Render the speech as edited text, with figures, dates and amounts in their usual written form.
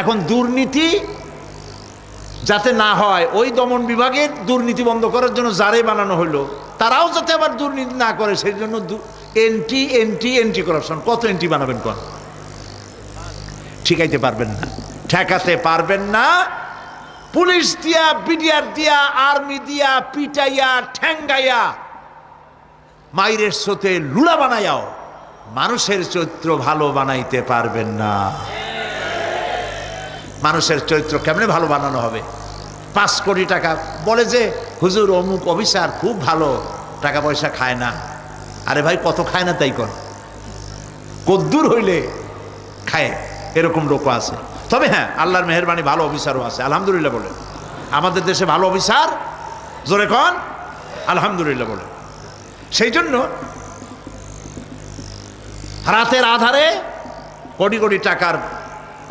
এখন দুর্নীতি যাতে না হয়, ওই দমন বিভাগের দুর্নীতি বন্ধ করার জন্য যারে বানানো হলো, তারাও যাতে আবার দুর্নীতি না করে সেই জন্য এন্টি করাপশন। কত এন্টি বানাবেন কোন? ঠিকাইতে পারবেন না, ঠেকাতে পারবেন না। পুলিশ দিয়া, বিডিআর দিয়া, আর্মি দিয়া পিটাইয়া ঠ্যাঙ্গাইয়া মাইরের স্রোতে লুলা বানাইয়াও মানুষের চরিত্র ভালো বানাইতে পারবেন না। মানুষের চরিত্র কেমনে ভালো বানানো হবে? 5 কোটি টাকা বলে যে হুজুর অমুক অফিসার খুব ভালো, টাকা পয়সা খায় না। আরে ভাই, কত খায় না তাই কর, কদ্দুর হইলে খায়, এরকম লোকও আছে। তবে হ্যাঁ, আল্লাহর মেহেরবানি ভালো অফিসারও আছে, আলহামদুলিল্লাহ বলে। আমাদের দেশে ভালো অফিসার, জোরে কন আলহামদুলিল্লাহ বলে। সেই জন্য রাতের আধারে কোটি কোটি টাকার